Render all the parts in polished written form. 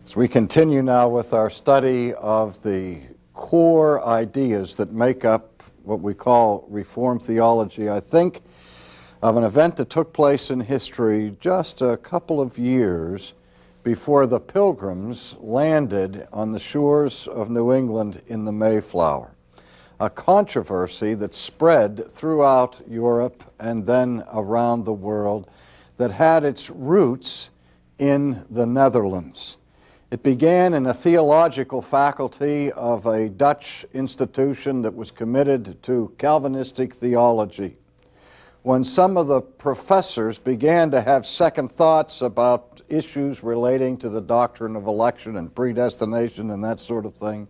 So we continue now with our study of the core ideas that make up what we call Reformed theology. I think of an event that took place in history just a couple of years before the Pilgrims landed on the shores of New England in the Mayflower. A controversy that spread throughout Europe and then around the world that had its roots in the Netherlands. It began in a theological faculty of a Dutch institution that was committed to Calvinistic theology. When some of the professors began to have second thoughts about issues relating to the doctrine of election and predestination and that sort of thing,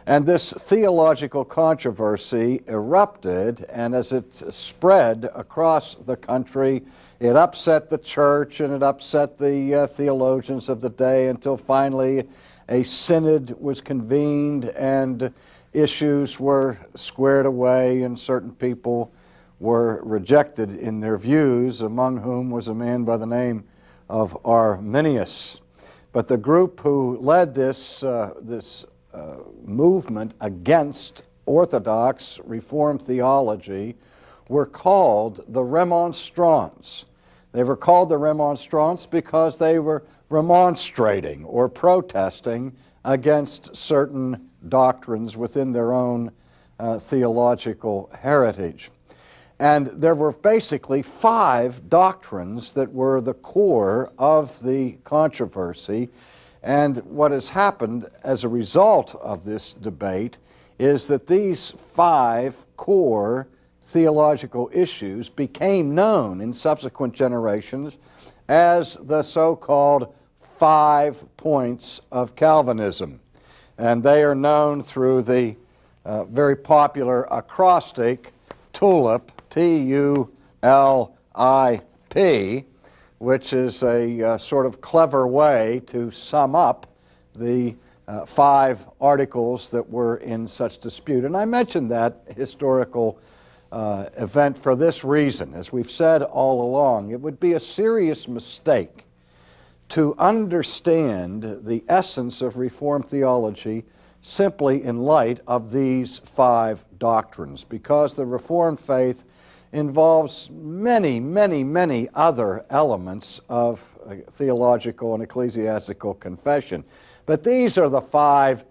and this theological controversy erupted, and as it spread across the country, it upset the church and it upset the theologians of the day until finally a synod was convened and issues were squared away and certain people were rejected in their views, among whom was a man by the name of Arminius. But the group who led this movement against Orthodox Reformed theology were called the Remonstrants. They were called the Remonstrants because they were remonstrating or protesting against certain doctrines within their own theological heritage. And there were basically 5 doctrines that were the core of the controversy. And what has happened as a result of this debate is that these 5 core theological issues became known in subsequent generations as the so-called 5 points of Calvinism. And they are known through the very popular acrostic TULIP, T-U-L-I-P, which is a sort of clever way to sum up the 5 articles that were in such dispute. And I mentioned that historical event for this reason. As we've said all along, it would be a serious mistake to understand the essence of Reformed theology simply in light of these 5 doctrines, because the Reformed faith involves many, many, many other elements of theological and ecclesiastical confession. But these are the 5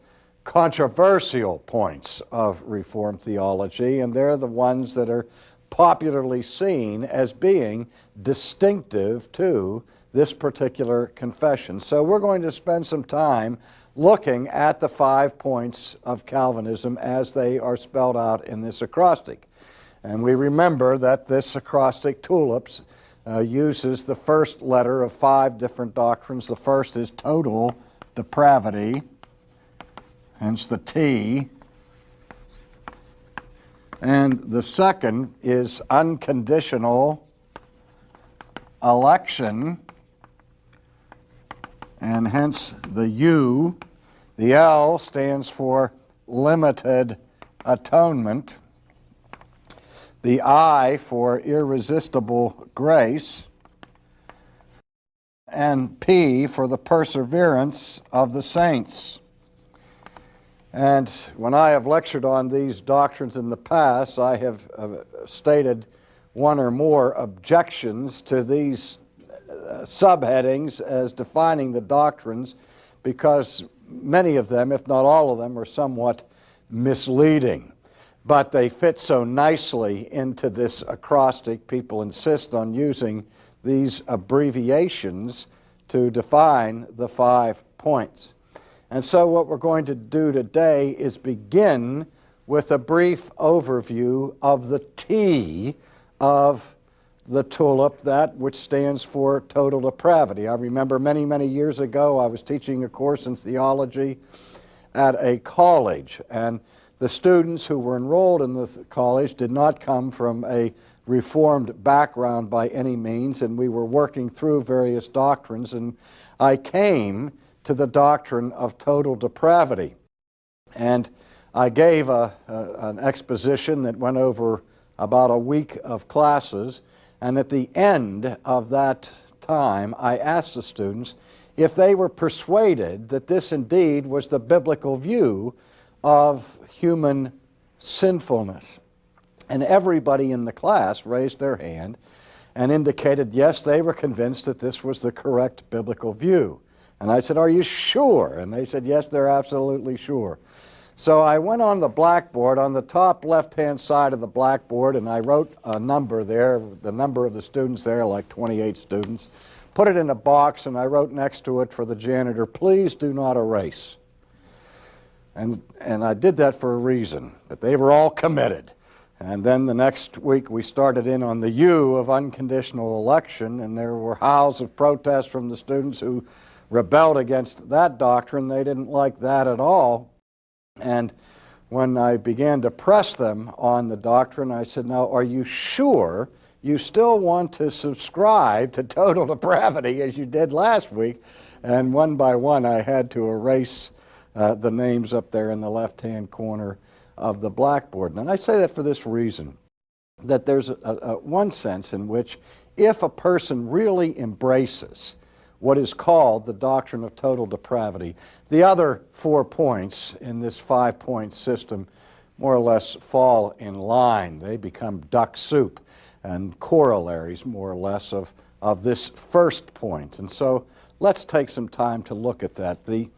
controversial points of Reformed theology, and they're the ones that are popularly seen as being distinctive to this particular confession. So we're going to spend some time looking at the 5 points of Calvinism as they are spelled out in this acrostic. And we remember that this acrostic, TULIPs, uses the first letter of 5 different doctrines. The first is total depravity, hence the T. And the second is unconditional election, and hence the U. The L stands for limited atonement. The I for irresistible grace, and P for the perseverance of the saints. And when I have lectured on these doctrines in the past, I have stated one or more objections to these subheadings as defining the doctrines, because many of them, if not all of them, are somewhat misleading. But they fit so nicely into this acrostic, people insist on using these abbreviations to define the 5 points. And so what we're going to do today is begin with a brief overview of the T of the TULIP, that which stands for total depravity. I remember many, many years ago I was teaching a course in theology at a college, and the students who were enrolled in the college did not come from a Reformed background by any means, and we were working through various doctrines, and I came to the doctrine of total depravity. And I gave an exposition that went over about a week of classes, and at the end of that time, I asked the students if they were persuaded that this indeed was the biblical view of human sinfulness. And everybody in the class raised their hand and indicated, yes, they were convinced that this was the correct biblical view. And I said, are you sure? And they said, yes, they're absolutely sure. So I went on the blackboard, on the top left-hand side of the blackboard, and I wrote a number there, the number of the students there, like 28 students, put it in a box, and I wrote next to it for the janitor, please do not erase. And I did that for a reason, that they were all committed. And then the next week we started in on the U of unconditional election, and there were howls of protest from the students who rebelled against that doctrine. They didn't like that at all. And when I began to press them on the doctrine, I said, now, are you sure you still want to subscribe to total depravity as you did last week? And one by one I had to erase the names up there in the left-hand corner of the blackboard. And I say that for this reason, that there's one sense in which if a person really embraces what is called the doctrine of total depravity, the other 4 points in this 5-point system more or less fall in line. They become duck soup and corollaries, more or less, of this first point. And so let's take some time to look at that. The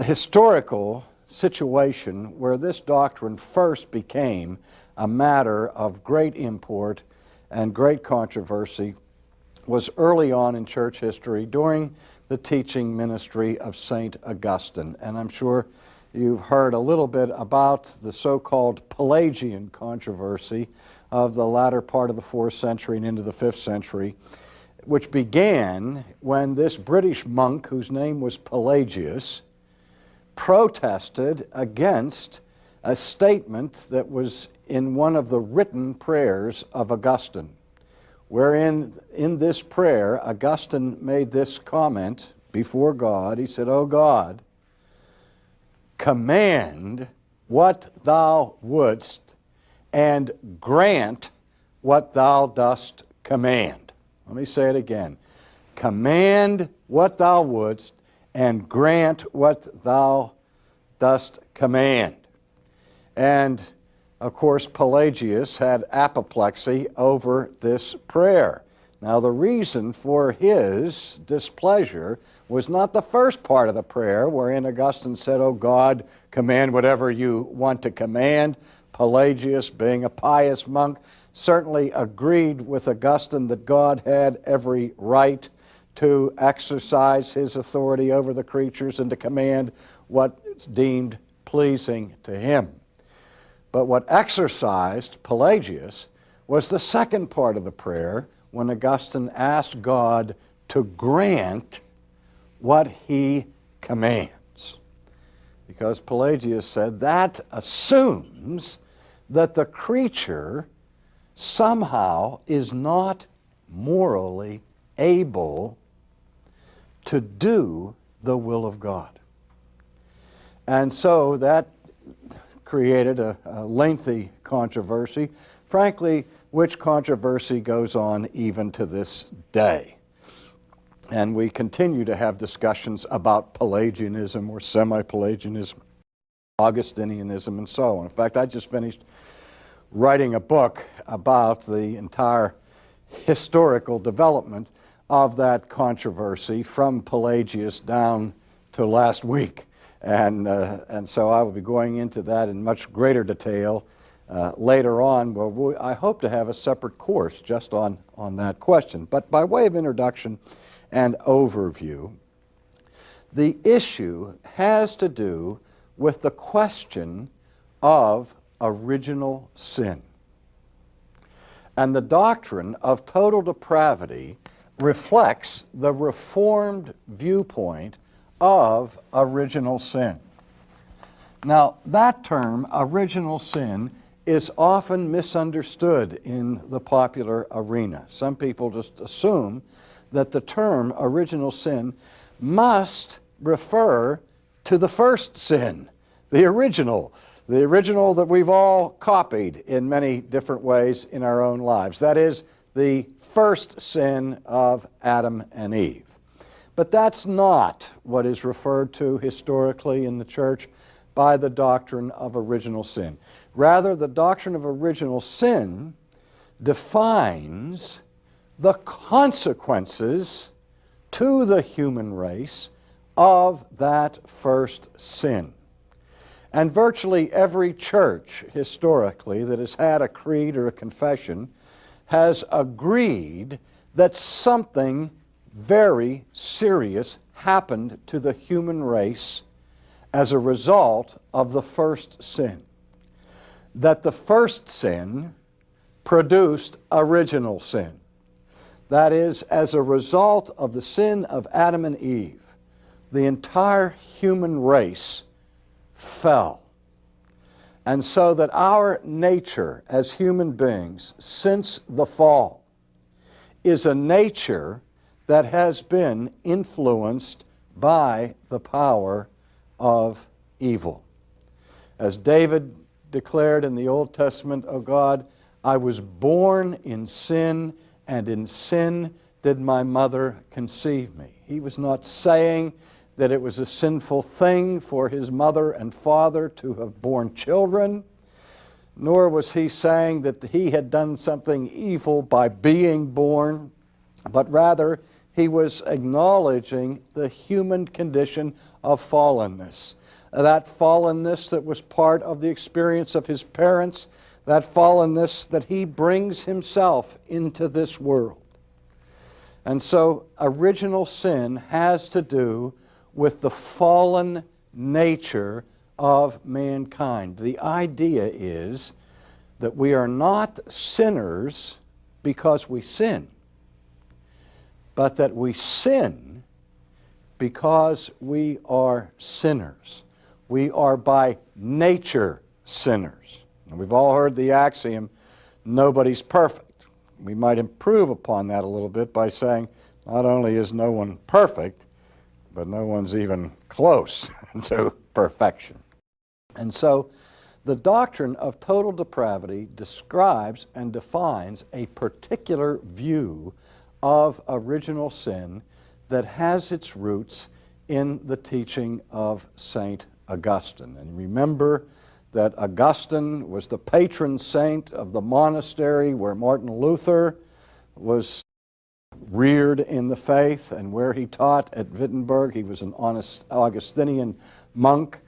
historical situation where this doctrine first became a matter of great import and great controversy was early on in church history during the teaching ministry of St. Augustine. And I'm sure you've heard a little bit about the so-called Pelagian controversy of the latter part of the 4th century and into the 5th century, which began when this British monk, whose name was Pelagius, protested against a statement that was in one of the written prayers of Augustine, wherein in this prayer Augustine made this comment before God. He said, "O God, command what thou wouldst and grant what thou dost command." Let me say it again. Command what thou wouldst and grant what thou dost command. And of course, Pelagius had apoplexy over this prayer. Now, the reason for his displeasure was not the first part of the prayer, wherein Augustine said, "O God, command whatever you want to command." Pelagius, being a pious monk, certainly agreed with Augustine that God had every right to exercise his authority over the creatures and to command what's deemed pleasing to him. But what exercised Pelagius was the second part of the prayer, when Augustine asked God to grant what he commands. Because Pelagius said that assumes that the creature somehow is not morally able to do the will of God. And so that created a lengthy controversy, frankly, which controversy goes on even to this day. And we continue to have discussions about Pelagianism or semi-Pelagianism, Augustinianism, and so on. In fact, I just finished writing a book about the entire historical development of that controversy from Pelagius down to last week. And so I will be going into that in much greater detail later on. Well, I hope to have a separate course just on that question. But by way of introduction and overview, the issue has to do with the question of original sin. And the doctrine of total depravity reflects the Reformed viewpoint of original sin. Now, that term, original sin, is often misunderstood in the popular arena. Some people just assume that the term original sin must refer to the first sin, the original that we've all copied in many different ways in our own lives. That is, the first sin of Adam and Eve. But that's not what is referred to historically in the church by the doctrine of original sin. Rather, the doctrine of original sin defines the consequences to the human race of that first sin. And virtually every church historically that has had a creed or a confession has agreed that something very serious happened to the human race as a result of the first sin. That the first sin produced original sin. That is, as a result of the sin of Adam and Eve, the entire human race fell. And so that our nature as human beings since the fall is a nature that has been influenced by the power of evil. As David declared in the Old Testament, "O God, I was born in sin, and in sin did my mother conceive me." He was not saying that it was a sinful thing for his mother and father to have borne children, nor was he saying that he had done something evil by being born, but rather he was acknowledging the human condition of fallenness. That fallenness that was part of the experience of his parents, that fallenness that he brings himself into this world. And so original sin has to do with the fallen nature of mankind. The idea is that we are not sinners because we sin, but that we sin because we are sinners. We are by nature sinners. And we've all heard the axiom, nobody's perfect. We might improve upon that a little bit by saying, not only is no one perfect, but no one's even close to perfection. And so the doctrine of total depravity describes and defines a particular view of original sin that has its roots in the teaching of St. Augustine. And remember that Augustine was the patron saint of the monastery where Martin Luther was reared in the faith and where he taught at Wittenberg. He was an Augustinian monk,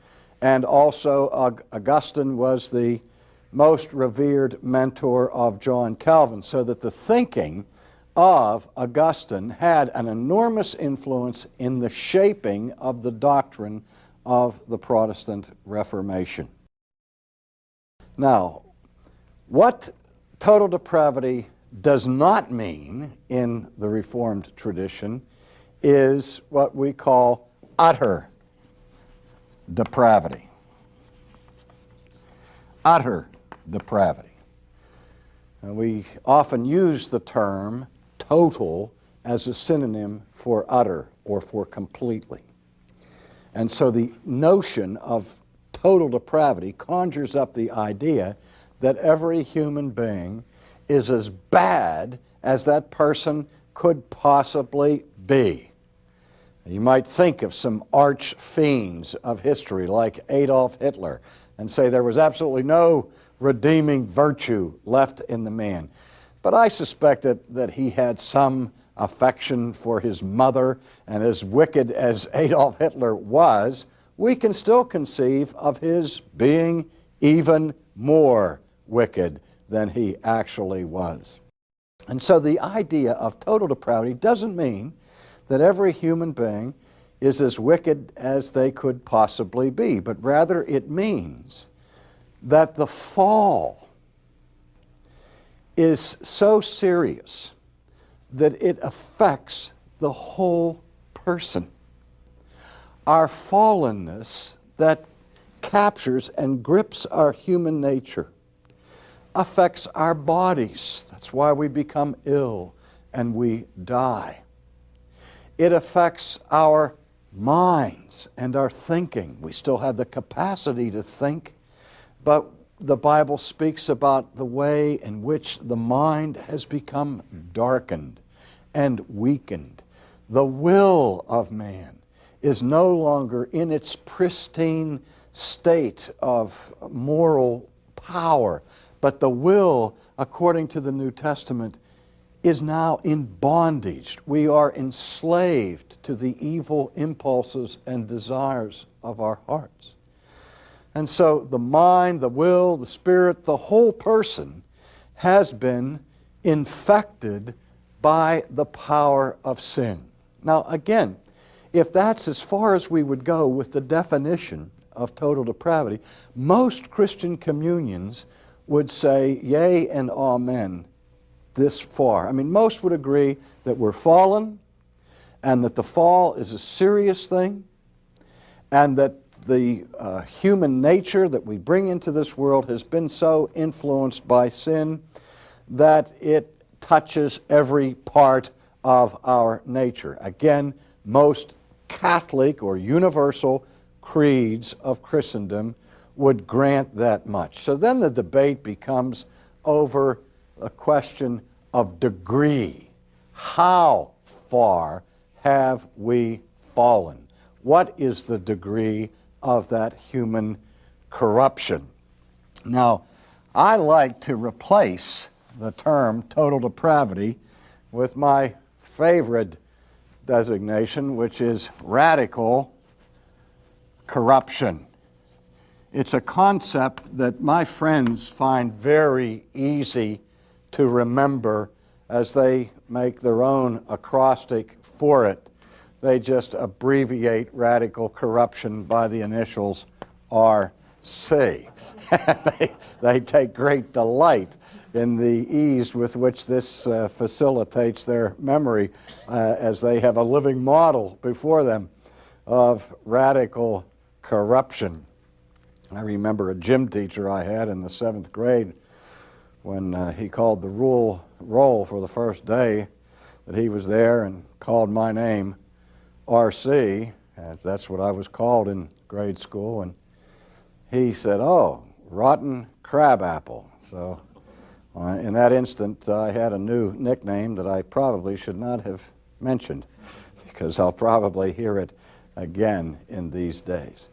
and also Augustine was the most revered mentor of John Calvin, so that the thinking of Augustine had an enormous influence in the shaping of the doctrine of the Protestant Reformation. Now, what total depravity does not mean in the Reformed tradition is what we call utter depravity. Utter depravity. And we often use the term total as a synonym for utter or for completely. And so the notion of total depravity conjures up the idea that every human being is as bad as that person could possibly be. You might think of some arch fiends of history like Adolf Hitler and say there was absolutely no redeeming virtue left in the man. But I suspect that he had some affection for his mother, and as wicked as Adolf Hitler was, we can still conceive of his being even more wicked than he actually was. And so the idea of total depravity doesn't mean that every human being is as wicked as they could possibly be, but rather it means that the fall is so serious that it affects the whole person. Our fallenness that captures and grips our human nature affects our bodies. That's why we become ill and we die. It affects our minds and our thinking. We still have the capacity to think, but the Bible speaks about the way in which the mind has become darkened and weakened. The will of man is no longer in its pristine state of moral power, but the will, according to the New Testament, is now in bondage. We are enslaved to the evil impulses and desires of our hearts. And so the mind, the will, the spirit, the whole person has been infected by the power of sin. Now again, if that's as far as we would go with the definition of total depravity, most Christian communions would say yea and amen this far. I mean, most would agree that we're fallen and that the fall is a serious thing and that the human nature that we bring into this world has been so influenced by sin that it touches every part of our nature. Again, most Catholic or universal creeds of Christendom would grant that much. So then the debate becomes over a question of degree. How far have we fallen? What is the degree of that human corruption? Now, I like to replace the term total depravity with my favorite designation, which is radical corruption. It's a concept that my friends find very easy to remember as they make their own acrostic for it. They just abbreviate radical corruption by the initials R.C. They take great delight in the ease with which this facilitates their memory as they have a living model before them of radical corruption. I remember a gym teacher I had in the 7th grade when he called the roll for the first day that he was there and called my name R.C., as that's what I was called in grade school, and he said, "Oh, rotten crabapple." So in that instant, I had a new nickname that I probably should not have mentioned because I'll probably hear it again in these days.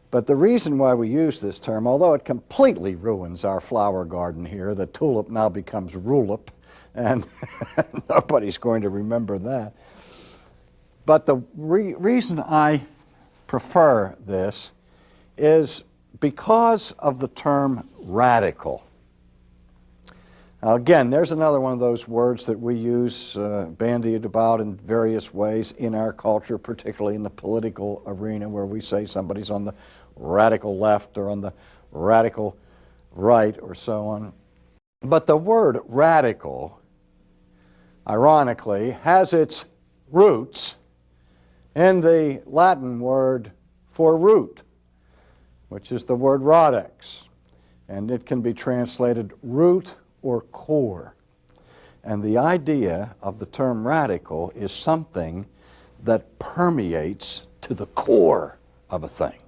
But the reason why we use this term, although it completely ruins our flower garden here, the tulip now becomes rulip, and nobody's going to remember that. But the reason I prefer this is because of the term radical. Now again, there's another one of those words that we use bandied about in various ways in our culture, particularly in the political arena, where we say somebody's on the radical left or on the radical right or so on. But the word radical, ironically, has its roots in the Latin word for root, which is the word radex, and it can be translated root or core. And the idea of the term radical is something that permeates to the core of a thing.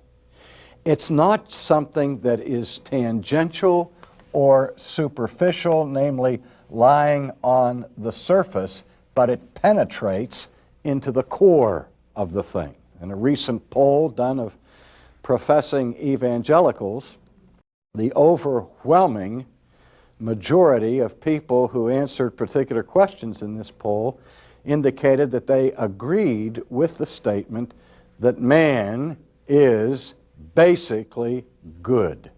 It's not something that is tangential or superficial, namely lying on the surface, but it penetrates into the core of the thing. In a recent poll done of professing evangelicals, the overwhelming majority of people who answered particular questions in this poll indicated that they agreed with the statement that man is basically good.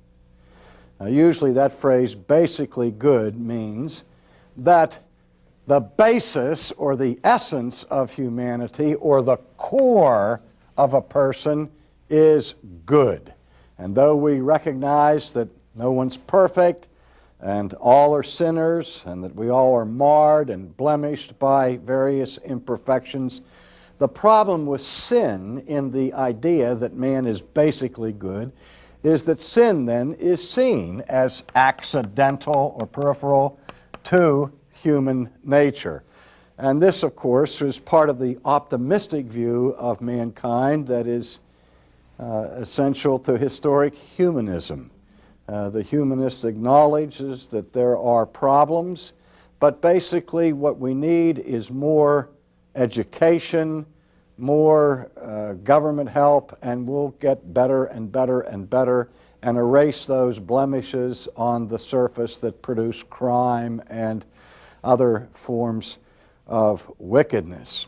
Now, usually that phrase, basically good, means that the basis or the essence of humanity or the core of a person is good. And though we recognize that no one's perfect and all are sinners and that we all are marred and blemished by various imperfections, the problem with sin in the idea that man is basically good is that sin then is seen as accidental or peripheral to human nature. And this, of course, is part of the optimistic view of mankind that is essential to historic humanism. The humanist acknowledges that there are problems, but basically what we need is more education, more government help, and we'll get better and better and better and erase those blemishes on the surface that produce crime and other forms of wickedness.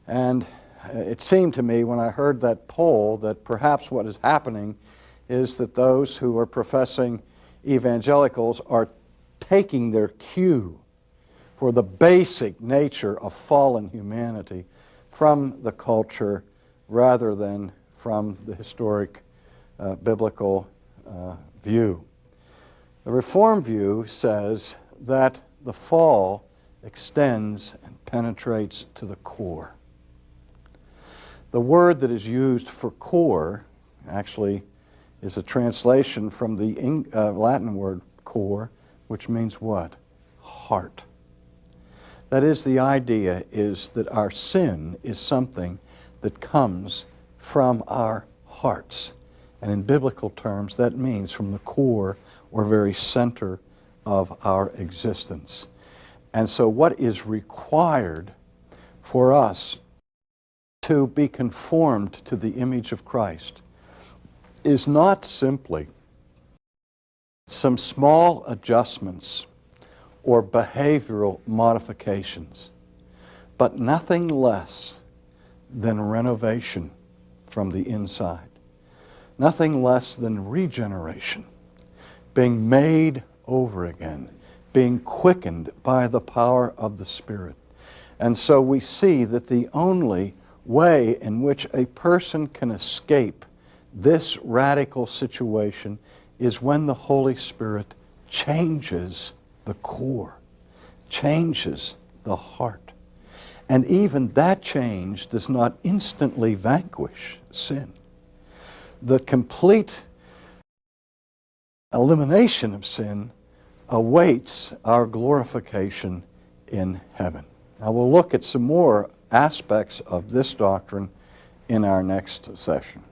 And it seemed to me when I heard that poll that perhaps what is happening is that those who are professing evangelicals are taking their cue for the basic nature of fallen humanity from the culture rather than from the historic biblical view. The Reformed view says that the fall extends and penetrates to the core. The word that is used for core actually is a translation from the Latin word cor, which means what? Heart. That is, the idea is that our sin is something that comes from our hearts. And in biblical terms, that means from the core or very center of our existence. And so what is required for us to be conformed to the image of Christ is not simply some small adjustments or behavioral modifications, but nothing less than renovation from the inside, nothing less than regeneration, being made over again, being quickened by the power of the Spirit. And so we see that the only way in which a person can escape this radical situation is when the Holy Spirit changes the core, changes the heart. And even that change does not instantly vanquish sin. The complete elimination of sin awaits our glorification in heaven. Now we'll look at some more aspects of this doctrine in our next session.